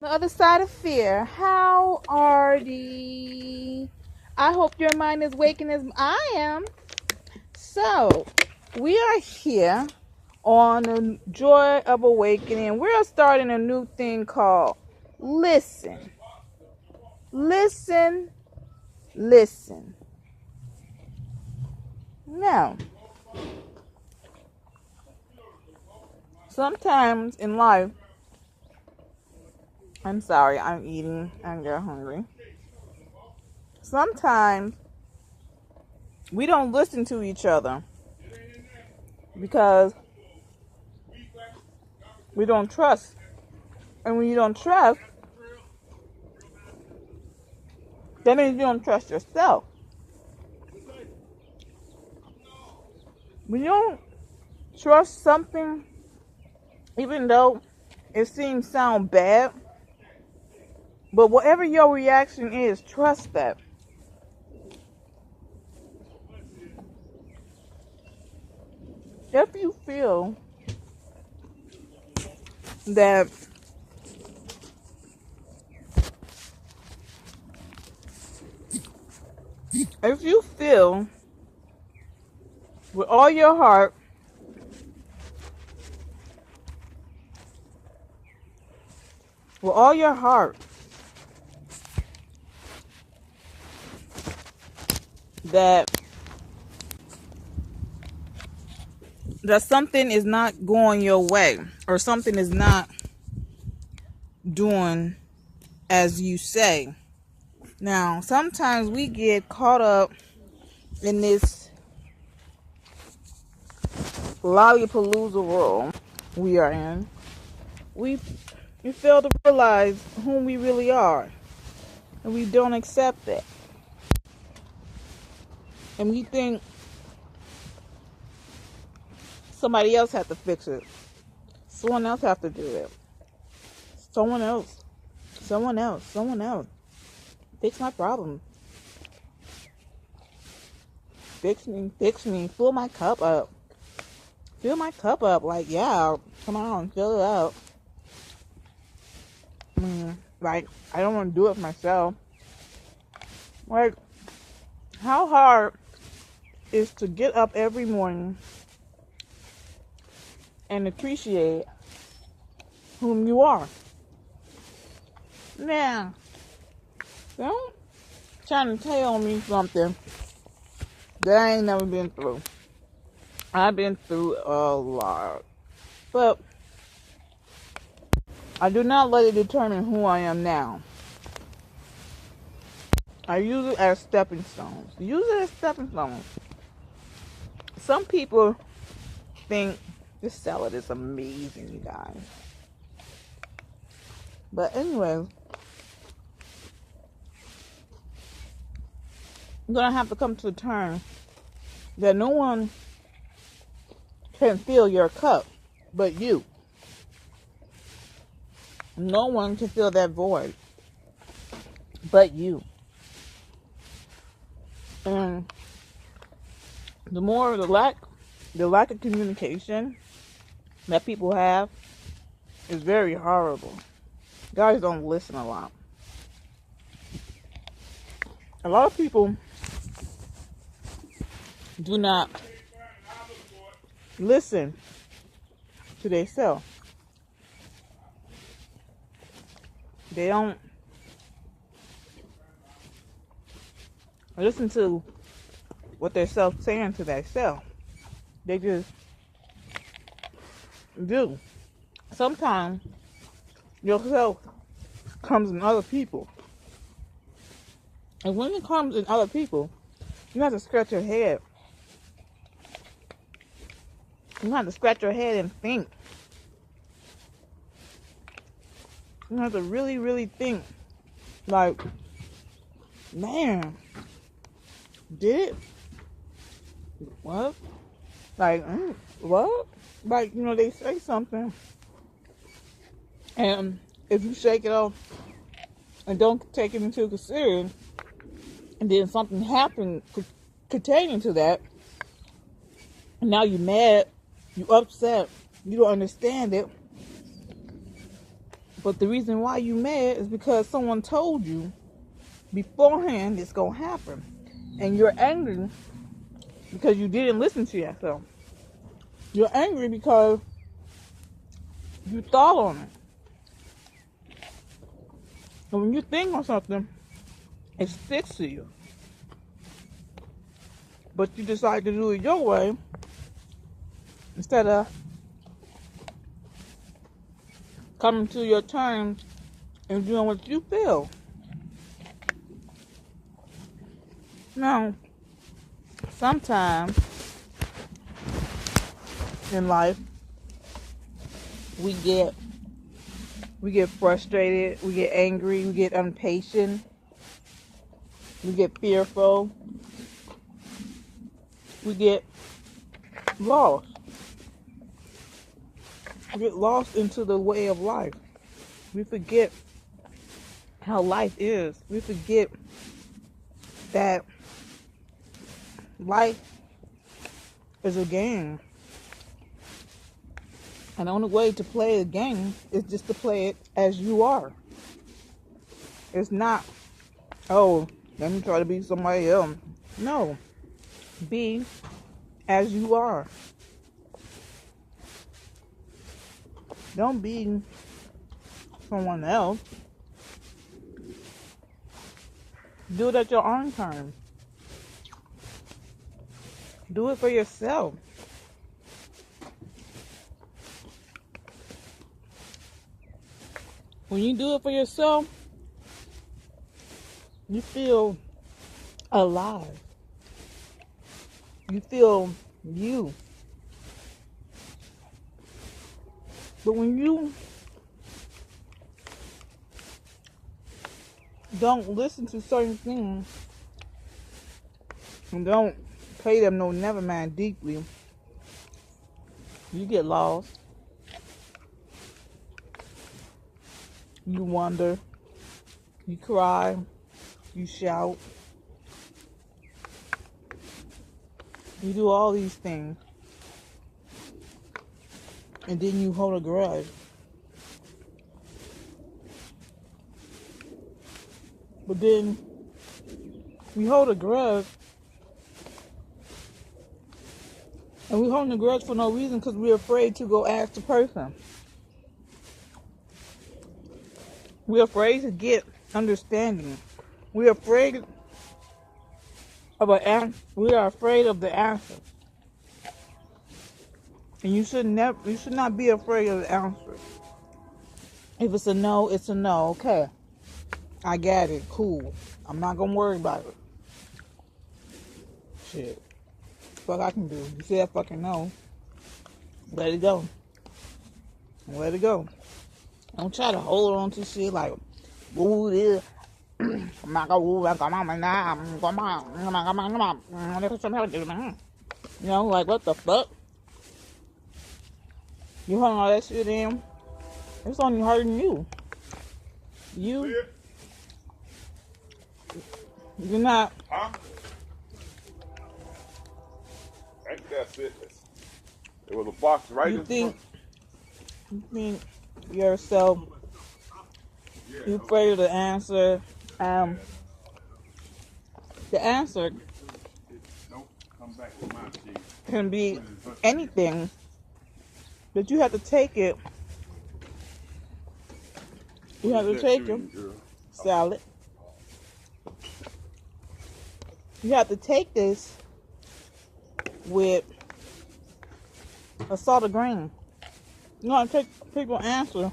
The other side of fear. How are the? I hope your mind is waking as I am. So, we are here on the Joy of Awakening. We're starting a new thing called Listen. Listen. Listen. Now, sometimes in life, I'm sorry, I'm eating. I get hungry. Sometimes we don't listen to each other because we don't trust. And when you don't trust, that means you don't trust yourself. When you don't trust something, even though it seems sound bad, but whatever your reaction is, trust that. If you feel that with all your heart that something is not going your way or something is not doing as you say. Now, sometimes we get caught up in this lollapalooza world we are in. We fail to realize whom we really are, and we don't accept that. And we think somebody else has to fix it. Someone else has to do it. Someone else. Fix my problem. Fix me. Fill my cup up. Like, yeah, come on, fill it up. Like, I don't want to do it myself. Like, how hard is to get up every morning and appreciate whom you are? Now, don't try to tell me something that I ain't never been through. I've been through a lot. But I do not let it determine who I am now. I use it as stepping stones. Some people think this salad is amazing, you guys. But anyways, I'm going to have to come to the term that no one can fill your cup but you. No one can fill that void but you. And the more the lack of communication that people have is very horrible. Guys don't listen a lot. A lot of people do not listen to themselves. They don't listen to what they're saying to themselves. They just do. Sometimes yourself comes in other people. And when it comes in other people, you have to scratch your head. You have to scratch your head and think. You have to really, really think. Like, man, did it? What? Like, what? Like, they say something. And if you shake it off and don't take it into consideration, and then something happened pertaining to that, and now you're mad, you upset, you don't understand it, But the reason why you mad is because someone told you beforehand it's going to happen. And you're angry because you didn't listen to yourself. You're angry because you thought on it. And when you think on something, it sticks to you. But you decide to do it your way instead of coming to your terms and doing what you feel. Now, sometimes in life, we get frustrated, we get angry, we get impatient, we get fearful, we get lost. We get lost into the way of life. We forget how life is. We forget that life is a game. And the only way to play a game is just to play it as you are. It's not, oh, let me try to be somebody else. No. Be as you are. Don't be someone else. Do it at your own time. Do it for yourself. When you do it for yourself, you feel alive. You feel you. But when you don't listen to certain things and don't pay them no never mind deeply, you get lost. You wonder. You cry. You shout. You do all these things. And then you hold a grudge. But then we hold a grudge. And we hold a grudge for no reason because we're afraid to go ask the person. We're afraid to get understanding. We're afraid of we are afraid of the answer. And you should not be afraid of the answer. If it's a no, it's a no. Okay. I got it. Cool. I'm not gonna worry about it. Shit. Fuck I can do. You say I fucking no. Let it go. Let it go. Don't try to hold on to shit like, ooh, this. You know, like, what the fuck? You holding all that shit in, it's only hurting you. You're not. Huh? I think that's it. There was a box right in front. You think yourself, you're afraid of the answer. The answer can be anything, but you have to take it. You have to take it. Salad. You have to take this with a salt of grain. You want to take people's answer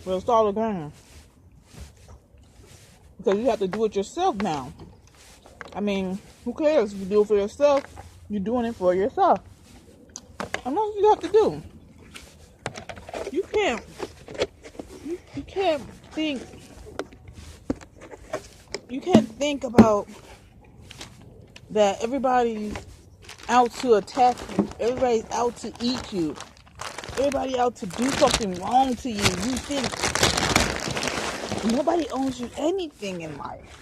with a salt of grain. Because you have to do it yourself now. I mean, who cares if you do it for yourself? You're doing it for yourself. And that's what you have to do. You can't think. You can't think about that everybody's out to attack you. Everybody's out to eat you. Everybody out to do something wrong to you. You think nobody owes you anything in life.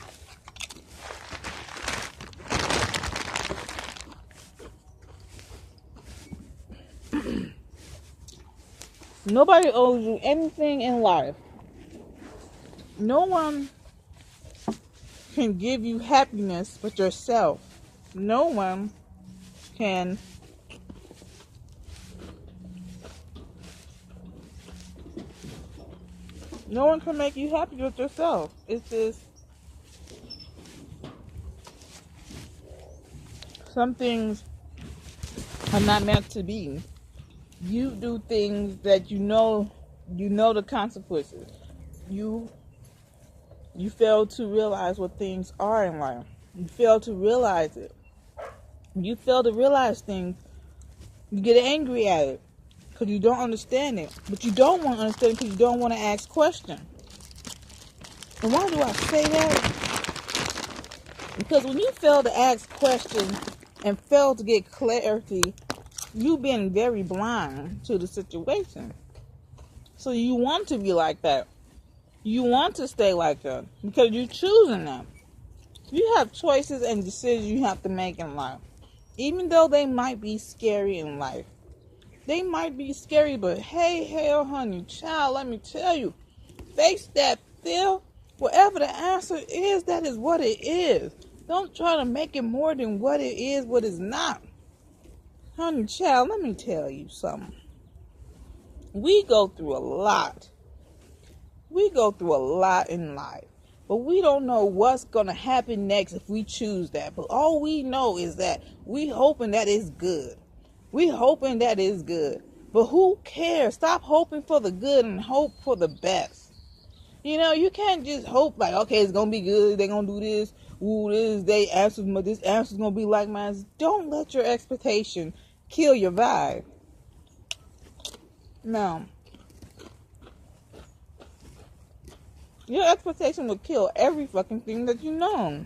Nobody owes you anything in life. No one can give you happiness but yourself. No one can make you happy with yourself. It's just some things are not meant to be. You do things that you know the consequences. You fail to realize what things are in life. You fail to realize it. You fail to realize things. You get angry at it because you don't understand it. But you don't want to understand it because you don't want to ask questions. And why do I say that? Because when you fail to ask questions and fail to get clarity, you've been very blind to the situation. So you want to be like that. You want to stay like that because you're choosing that. You have choices and decisions you have to make in life. Even though they might be scary in life. They might be scary, but hey, hell, honey, child, let me tell you. Face that fear. Whatever the answer is, that is what it is. Don't try to make it more than what it is, what it's not. Honey, child, let me tell you something. We go through a lot. We go through a lot in life. But we don't know what's going to happen next if we choose that. But all we know is that we hoping that it's good. We hoping that it's good. But who cares? Stop hoping for the good and hope for the best. You know, you can't just hope like, okay, it's going to be good. They're going to do this. Ooh, this answer's going to be like mine. Don't let your expectation kill your vibe. Now, your expectation will kill every fucking thing that you know.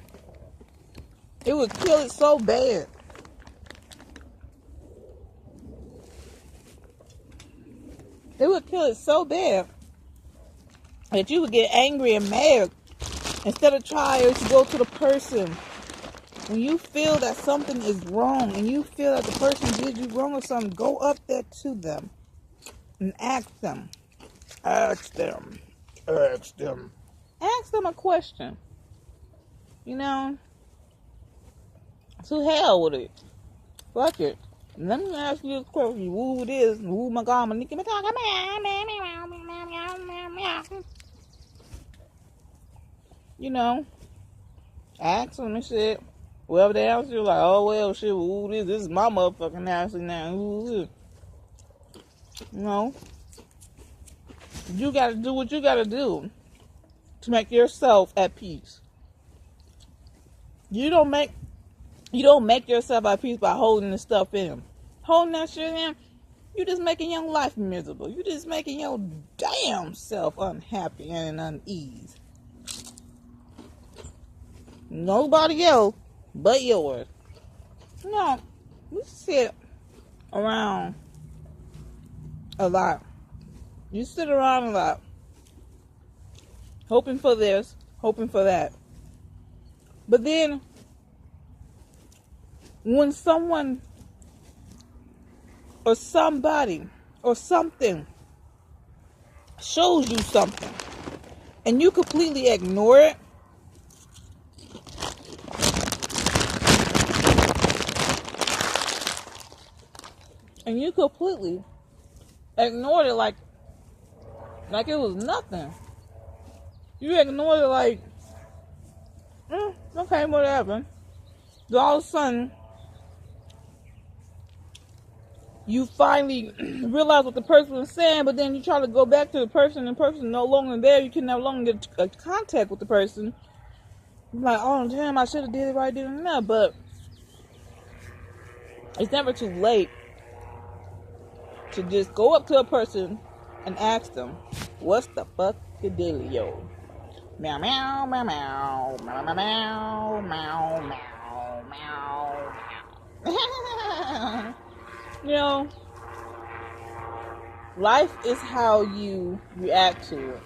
It would kill it so bad. It would kill it so bad that you would get angry and mad instead of trying to go to the person. When you feel that something is wrong and you feel that the person did you wrong or something, go up there to them and ask them. Ask them a question. You know, to hell with it. Fuck it. Let me ask you a question. Who this? Who my God? My Nicki Minaj. You know, ask them and shit. Whoever they answer, like, oh well, shit. Who this? This is my motherfucking answer now. Who is it? You know, you gotta do what you gotta do to make yourself at peace. You don't make yourself at peace by holding the stuff in. Holding that shit in, you just making your life miserable. You just making your damn self unhappy and unease. Nobody else but yours. No, we sit around a lot. You sit around a lot. Hoping for this, hoping for that. But then, when someone or somebody or something shows you something and you completely ignore it, and you completely ignored it like it was nothing. You ignored it like, okay, whatever. Then all of a sudden, you finally realize what the person was saying, but then you try to go back to the person, and the person no longer there. You can no longer get contact with the person. You're like, oh damn, I should have did it right then and there, but it's never too late to just go up to a person and ask them, what's the fuck the dealio? Meow meow meow meow meow meow meow meow meow. You know, life is how you react to it.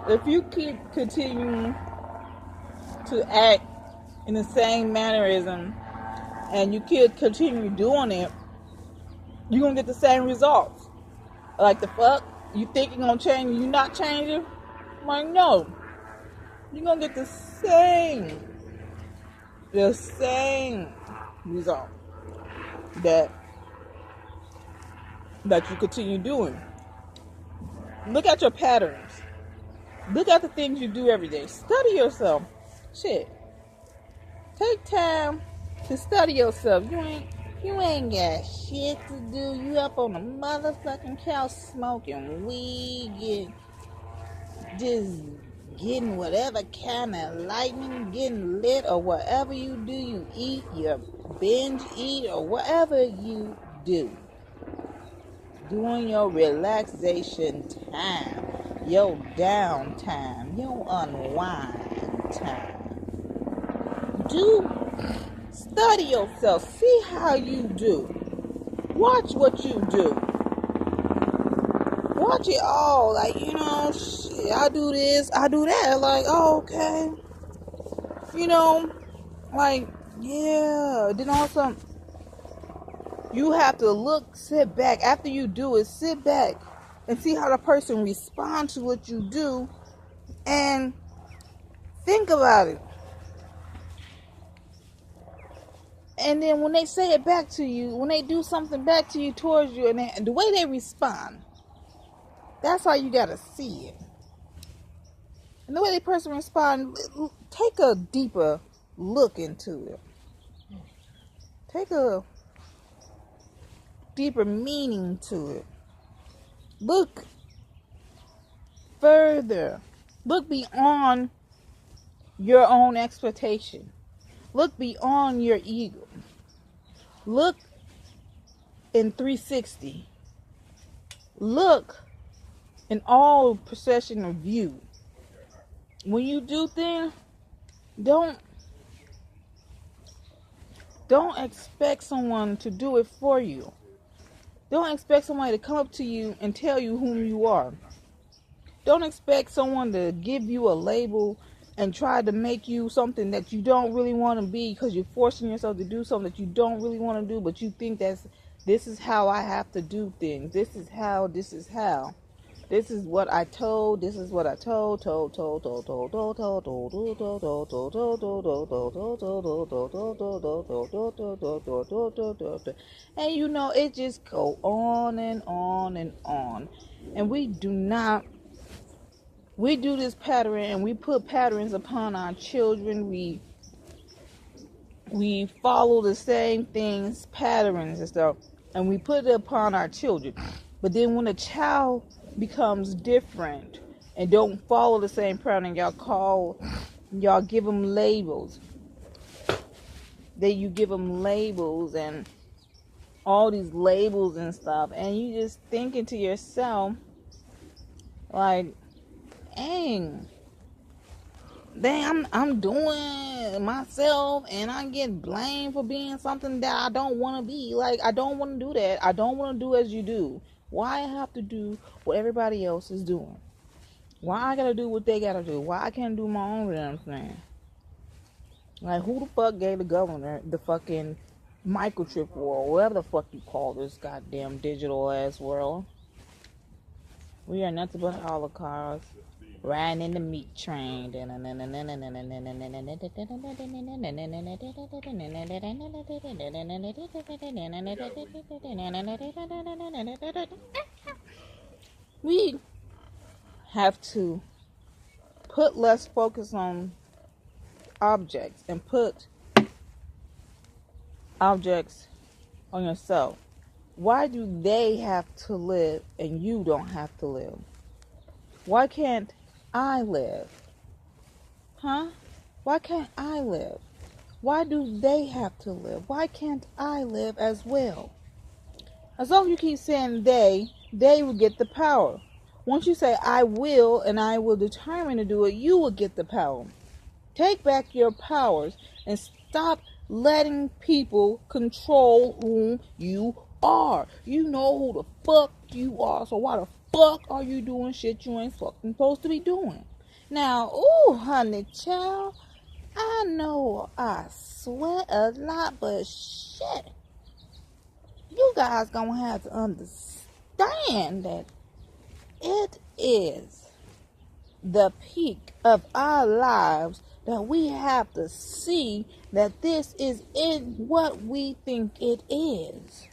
If you keep continuing to act in the same mannerism and you continue doing it, you're gonna get the same results. Like the fuck? You think you're gonna change and you're not changing? I'm like, no, you're gonna get the same result that you continue doing. Look at your patterns. Look at the things you do every day. Study yourself. Shit. Take time to study yourself. You ain't got shit to do. You up on the motherfucking couch smoking weed, just getting whatever kind of lightning, getting lit, or whatever you do. You eat, you binge eat, or whatever you do. Doing your relaxation time, your downtime, your unwind time. Study yourself. See how you do. Watch what you do. Watch it all. Like, shit, I do this, I do that. Like, oh, okay. Like, yeah. Then also, you have to sit back. After you do it, sit back and see how the person responds to what you do. And think about it. And then when they say it back to you, when they do something back to you, towards you, and the way they respond, that's how you gotta see it. And the way the person responds, take a deeper look into it. Take a deeper meaning to it. Look further. Look beyond your own expectation. Look beyond your ego. Look in 360. Look in all procession of view. When you do things, don't expect someone to do it for you. Don't expect somebody to come up to you and tell you whom you are. Don't expect someone to give you a label and try to make you something that you don't really want to be, because you're forcing yourself to do something that you don't really want to do, but you think this is how I have to do things. This is how. This is what I told. This is what I told. And it just go on and on and on. And we do this pattern, and we put patterns upon our children. We follow the same things, patterns and stuff, and we put it upon our children. But then when a child becomes different and don't follow the same pattern, y'all give them labels. You give them labels and all these labels and stuff, and you just thinking to yourself, like, dang, I'm doing myself, and I get blamed for being something that I don't want to be. Like, I don't want to do that. I don't want to do as you do. Why I have to do what everybody else is doing? Why I gotta do what they gotta do? Why I can't do my own damn thing? Like, who the fuck gave the governor the fucking microchip world, whatever the fuck you call this goddamn digital ass world? We are nothing but holocaust. Riding in the meat train. We have to put less focus on objects and put objects on yourself. Why do they have to live and you don't have to live? Why can't I live? Huh? Why can't I live? Why do they have to live? Why can't I live as well? As long as you keep saying they will get the power. Once you say I will, and I will determine to do it, you will get the power. Take back your powers and stop letting people control who you are. You know who the fuck you are, so why the fuck are you doing shit you ain't fucking supposed to be doing? Now, ooh, honey child, I know I sweat a lot, but shit, you guys gonna have to understand that it is the peak of our lives, that we have to see that this is in what we think it is.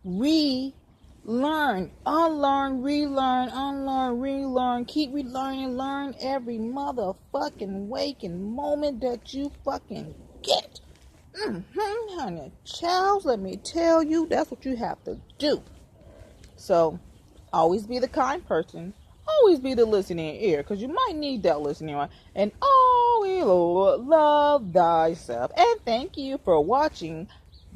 Relearn, unlearn, relearn, unlearn, relearn, keep relearning, learn every motherfucking waking moment that you fucking get. Honey, child, let me tell you, that's what you have to do. So, always be the kind person. Always be the listening ear, because you might need that listening ear. And always love thyself. And thank you for watching.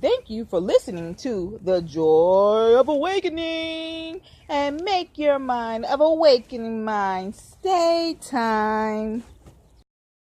Thank you for listening to The Joy of Awakening. And make your mind of awakening mind stay time.